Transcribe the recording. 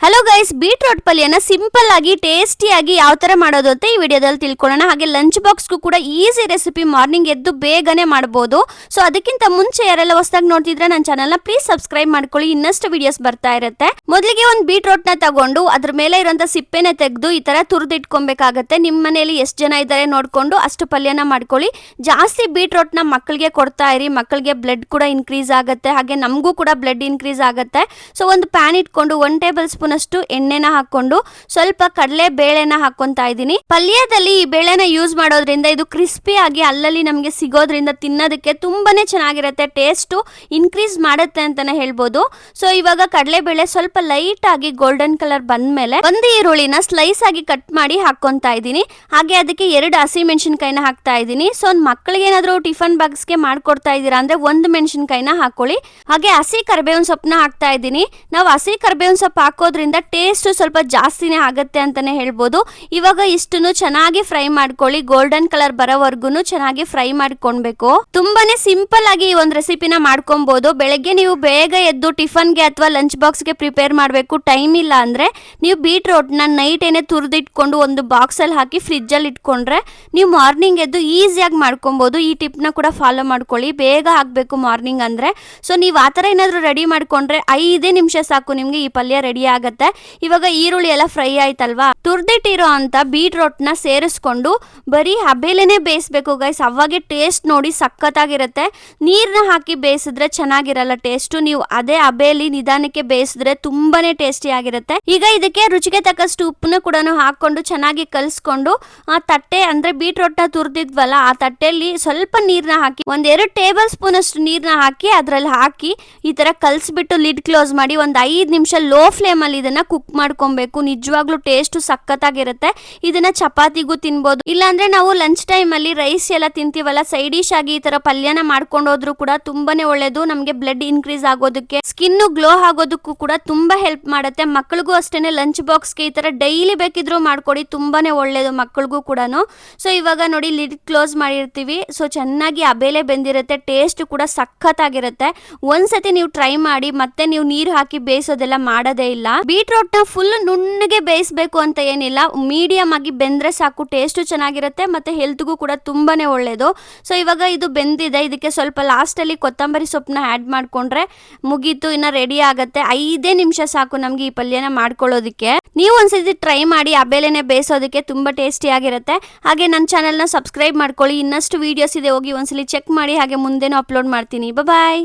Hello guys, beetroot ಪಲ್ಯನ simple ಆಗಿ ಟೇಸ್ಟಿಯಾಗಿ ಯಾವ ತರ ಮಾಡೋದು ಅಂತ ಈ ವಿಡಿಯೋದಲ್ಲಿ ತಿಳ್ಕೊಳ್ಳೋಣ. ಹಾಗೆ ಲಂಚ್ ಬಾಕ್ಸ್ಗೂ ಕೂಡ ಈಸಿ ರೆಸಿಪಿ, ಮಾರ್ನಿಂಗ್ ಎದ್ದು ಬೇಗನೆ ಮಾಡಬಹುದು. ಸೊ ಅದಕ್ಕಿಂತ ಮುಂಚೆ ಯಾರೆಲ್ಲ ಹೊಸದಾಗಿ ನೋಡ್ತಿದ್ರೆ ನನ್ನ ಚಾನಲ್ನ ಪ್ಲೀಸ್ ಸಬ್ಸ್ಕ್ರೈಬ್ ಮಾಡ್ಕೊಳ್ಳಿ, ಇನ್ನಷ್ಟು ವಿಡಿಯೋಸ್ ಬರ್ತಾ ಇರುತ್ತೆ. ಮೊದಲಿಗೆ ಒಂದು ಬೀಟ್ರೋಟ್ ನ ತಗೊಂಡು ಅದ್ರ ಮೇಲೆ ಇರುವಂತ ಸಿಪ್ಪೆನ ತೆಗೆದು ಈ ತರ ತುರಿದಿಟ್ಕೊಬೇಕಾಗತ್ತೆ. ನಿಮ್ಮ ಮನೆಯಲ್ಲಿ ಎಷ್ಟು ಜನ ಇದ್ದಾರೆ ನೋಡ್ಕೊಂಡು ಅಷ್ಟು ಪಲ್ಯನ ಮಾಡ್ಕೊಳ್ಳಿ. ಜಾಸ್ತಿ ಬೀಟ್ರೋಟ್ ನ ಮಕ್ಕಳಿಗೆ ಕೊಡ್ತಾ ಇರಿ, ಮಕ್ಕಳಿಗೆ ಬ್ಲಡ್ ಕೂಡ ಇನ್ಕ್ರೀಸ್ ಆಗುತ್ತೆ, ಹಾಗೆ ನಮಗೂ ಕೂಡ ಬ್ಲಡ್ ಇನ್ಕ್ರೀಸ್ ಆಗುತ್ತೆ. ಸೊ ಒಂದು ಪ್ಯಾನ್ ಇಟ್ಕೊಂಡು 1 ಟೇಬಲ್ ಸ್ಪೂನ್ ಅಷ್ಟು ಎಣ್ಣೆನ ಹಾಕೊಂಡು ಸ್ವಲ್ಪ ಕಡಲೆ ಬೇಳೆನ ಹಾಕೊಂತಾ ಇದ್ದೀನಿ. ಪಲ್ಯದಲ್ಲಿ ಈ ಬೇಳೆನ ಯೂಸ್ ಮಾಡೋದ್ರಿಂದ ಇದು ಕ್ರಿಸ್ಪಿ ಆಗಿ ಅಲ್ಲಲ್ಲಿ ನಮಗೆ ಸಿಗೋದ್ರಿಂದ ತಿನ್ನೋದಕ್ಕೆ ತುಂಬಾನೇ ಚೆನ್ನಾಗಿರುತ್ತೆ, ಟೇಸ್ಟ್ ಇನ್ಕ್ರೀಸ್ ಮಾಡುತ್ತೆ ಅಂತಾನೆ ಹೇಳ್ಬೋದು. ಸೊ ಇವಾಗ ಕಡಲೆ ಬೇಳೆ ಸ್ವಲ್ಪ ಲೈಟ್ ಆಗಿ ಗೋಲ್ಡನ್ ಕಲರ್ ಬಂದ್ಮೇಲೆ ಒಂದು ಈರುಳ್ಳಿನ ಸ್ಲೈಸ್ ಆಗಿ ಕಟ್ ಮಾಡಿ ಹಾಕೊಂತಾ ಇದ್ದೀನಿ. ಹಾಗೆ ಅದಕ್ಕೆ 2 ಹಸಿ ಮೆಣಸಿನಕಾಯಿನ ಹಾಕ್ತಾ ಇದ್ದೀನಿ. ಸೊ ಮಕ್ಕಳಿಗೆ ಏನಾದ್ರು ಟಿಫನ್ ಬಾಕ್ಸ್ಗೆ ಮಾಡ್ಕೊಡ್ತಾ ಇದ್ದೀರಾ ಅಂದ್ರೆ 1 ಮೆಣಸಿನಕಾಯಿನ ಹಾಕೊಳ್ಳಿ. ಹಾಗೆ ಹಸಿ ಕರಿಬೇವಿನ ಸೊಪ್ಪನ್ನ ಹಾಕ್ತಾ ಇದ್ದೀನಿ. ನಾವು ಹಸಿ ಕರಿಬೇವಿನ ಸೊಪ್ಪು ಹಾಕೋದ್ರಿಂದ ಟೇಸ್ಟ್ ಸ್ವಲ್ಪ ಜಾಸ್ತಿನೇ ಆಗುತ್ತೆ ಅಂತಾನೆ ಹೇಳ್ಬೋದು. ಇವಾಗ ಇಷ್ಟನ್ನು ಚೆನ್ನಾಗಿ ಫ್ರೈ ಮಾಡ್ಕೊಳ್ಳಿ, ಗೋಲ್ಡನ್ ಕಲರ್ ಬರೋವರೆಗೂ ಚೆನ್ನಾಗಿ ಫ್ರೈ ಮಾಡ್ಕೊಳ್ಬೇಕು. ತುಂಬಾನೇ ಸಿಂಪಲ್ ಆಗಿ ಈ ಒಂದು ರೆಸಿಪಿನ ಮಾಡ್ಕೊಬಹುದು. ಬೆಳಗ್ಗೆ ನೀವು ಬೇಗ ಎದ್ದು ಟಿಫನ್ಗೆ ಅಥವಾ ಲಂಚ್ ಬಾಕ್ಸ್ಗೆ ಪ್ರಿಪೇರ್ ಮಾಡಬೇಕು, ಟೈಮ್ ಇಲ್ಲ ಅಂದ್ರೆ ನೀವು ಬೀಟ್ರೋಟ್ ನ ನೈಟ್ ಏನೇ ತುರಿದಿಟ್ಕೊಂಡು ಒಂದು ಬಾಕ್ಸ್ ಅಲ್ಲಿ ಹಾಕಿ ಫ್ರಿಜ್ ಅಲ್ಲಿ ಇಟ್ಕೊಂಡ್ರೆ ನೀವು ಮಾರ್ನಿಂಗ್ ಎದ್ದು ಈಸಿಯಾಗಿ ಮಾಡ್ಕೊಬಹುದು. ಈ ಟಿಪ್ ನ ಕೂಡ ಫಾಲೋ ಮಾಡ್ಕೊಳ್ಳಿ, ಬೇಗ ಆಗ್ಬೇಕು ಮಾರ್ನಿಂಗ್ ಅಂದ್ರೆ. ಸೊ ನೀವು ಆತರ ಏನಾದ್ರು ರೆಡಿ ಮಾಡ್ಕೊಂಡ್ರೆ 5 ನಿಮಿಷ ಸಾಕು ನಿಮ್ಗೆ ಈ ಪಲ್ಯ ರೆಡಿ ಆಗುತ್ತೆ. ಇವಾಗ ಈರುಳ್ಳಿ ಎಲ್ಲ ಫ್ರೈ ಆಯ್ತಲ್ವಾ, ತುರ್ದಿಟ್ಟಿರೋ ಅಂತ ಬೀಟ್ರೋಟ್ ನ ಸೇರಿಸ್ಕೊಂಡು ಬರೀ ಹಬೇಲೆನೆ ಬೇಯಿಸ್ಬೇಕು ಗೈಸ್, ಅವಾಗೆ ಟೇಸ್ಟ್ ನೋಡಿ ಸಖತ್ತಾಗಿರುತ್ತೆ. ನೀರ್ನ ಹಾಕಿ ಬೇಯಿಸಿದ್ರೆ ಚೆನ್ನಾಗಿರಲ್ಲ ಟೇಸ್ಟ್, ನೀವು ಅದೇ ಹಬೇಲಿ ನಿಧಾನಕ್ಕೆ ಬೇಯಿಸಿದ್ರೆ ತುಂಬಾನೇ ಟೇಸ್ಟಿ ಆಗಿರುತ್ತೆ. ಈಗ ಇದಕ್ಕೆ ರುಚಿಗೆ ತಕ್ಕಷ್ಟು ಉಪ್ಪನ್ನ ಕೂಡ ಹಾಕೊಂಡು ಚೆನ್ನಾಗಿ ಕಲ್ಸ್ಕೊಂಡು ಆ ತಟ್ಟೆ ಅಂದ್ರೆ ಬೀಟ್ರೋಟ್ ನ ತುರ್ದಿದ್ವಲ್ಲ ಆ ತಟ್ಟೆಯಲ್ಲಿ ಸ್ವಲ್ಪ ನೀರ್ನ ಹಾಕಿ 1-2 ಟೇಬಲ್ ಸ್ಪೂನ್ ಅಷ್ಟು ನೀರ್ನ ಹಾಕಿ ಅದ್ರಲ್ಲಿ ಹಾಕಿ ಈ ತರ ಕಲ್ಸ್ಬಿಟ್ಟು ಲಿಡ್ ಕ್ಲೋಸ್ ಮಾಡಿ 5 ನಿಮಿಷ ಲೋ ಫ್ಲೇಮ್ ಅಲ್ಲಿ ಇದನ್ನ ಕುಕ್ ಮಾಡ್ಕೊಬೇಕು. ನಿಜವಾಗ್ಲೂ ಟೇಸ್ಟ್ ಸಖತ್ತಾಗಿರುತ್ತೆ. ಇದನ್ನ ಚಪಾತಿಗೂ ತಿನ್ಬೋದು, ಇಲ್ಲಾಂದ್ರೆ ನಾವು ಲಂಚ್ ಟೈಮ್ ಅಲ್ಲಿ ರೈಸ್ ಎಲ್ಲ ತಿಂತೀವಲ್ಲ, ಸೈಡ್ ಡಿಶ್ ಆಗಿ ಈ ತರ ಪಲ್ಯನ ಮಾಡ್ಕೊಂಡು ಹೋದ್ರು ಕೂಡ ತುಂಬಾನೇ ಒಳ್ಳೇದು. ನಮ್ಗೆ ಬ್ಲಡ್ ಇನ್ಕ್ರೀಸ್ ಆಗೋದಕ್ಕೆ, ಸ್ಕಿನ್ ಗ್ಲೋ ಆಗೋದಕ್ಕೂ ಕೂಡ ತುಂಬಾ ಹೆಲ್ಪ್ ಮಾಡುತ್ತೆ. ಮಕ್ಕಳಿಗೂ ಅಷ್ಟೇನೆ ಲಂಚ್ ಬಾಕ್ಸ್ಗೆ ಈ ತರ ಡೈಲಿ ಬೇಕಿದ್ರು ಮಾಡ್ಕೊಡಿ, ತುಂಬಾನೇ ಒಳ್ಳೇದು ಮಕ್ಕಳಿಗೂ ಕೂಡ. ಸೊ ಇವಾಗ ನೋಡಿ ಲಿಡ್ ಕ್ಲೋಸ್ ಮಾಡಿರ್ತೀವಿ. ಸೊ ಚೆನ್ನಾಗಿ ಹಬೇಲೆ ಬೆಂದಿರುತ್ತೆ, ಟೇಸ್ಟ್ ಕೂಡ ಸಖತ್ತಾಗಿರುತ್ತೆ. ಒಂದ್ಸತಿ ನೀವು ಟ್ರೈ ಮಾಡಿ, ಮತ್ತೆ ನೀವು ನೀರು ಹಾಕಿ ಬೇಯಿಸೋದೆಲ್ಲ ಮಾಡೋದೇ ಇಲ್ಲ. ಬೀಟ್ರೋಟ್ ನ ಫುಲ್ ನುಣ್ಣಗೆ ಬೇಯಿಸಬೇಕು ಅಂತ ಏನಿಲ್ಲ, ಮೀಡಿಯಂ ಆಗಿ ಬೆಂದ್ರೆ ಸಾಕು, ಟೇಸ್ಟ್ ಚೆನ್ನಾಗಿರುತ್ತೆ ಮತ್ತೆ ಹೆಲ್ತ್ಗೂ ಕೂಡ ತುಂಬಾನೇ ಒಳ್ಳೇದು. ಸೊ ಇವಾಗ ಇದು ಬೆಂದಿದೆ, ಇದಕ್ಕೆ ಸ್ವಲ್ಪ ಲಾಸ್ಟ್ ಅಲ್ಲಿ ಕೊತ್ತಂಬರಿ ಸೊಪ್ಪನ್ನ ಆಡ್ ಮಾಡ್ಕೊಂಡ್ರೆ ಮುಗೀತು, ಇನ್ನ ರೆಡಿ ಆಗತ್ತೆ. 5 ನಿಮಿಷ ಸಾಕು ನಮ್ಗೆ ಈ ಪಲ್ಯನ ಮಾಡ್ಕೊಳ್ಳೋದಿಕ್ಕೆ. ನೀವು ಒಂದ್ಸತಿ ಟ್ರೈ ಮಾಡಿ, ಹಬೇಲೆನೆ ಬೇಯಿಸೋದಕ್ಕೆ ತುಂಬಾ ಟೇಸ್ಟಿ ಆಗಿರುತ್ತೆ. ಹಾಗೆ ನನ್ನ ಚಾನೆಲ್ನ ಸಬ್ಸ್ಕ್ರೈಬ್ ಮಾಡ್ಕೊಳ್ಳಿ, ಇನ್ನಷ್ಟು ವಿಡಿಯೋಸ್ ಇದೆ, ಹೋಗಿ ಒಂದ್ಸಲಿ ಚೆಕ್ ಮಾಡಿ. ಹಾಗೆ ಮುಂದೆನೂ ಅಪ್ಲೋಡ್ ಮಾಡ್ತೀನಿ. ಬಾಯ್.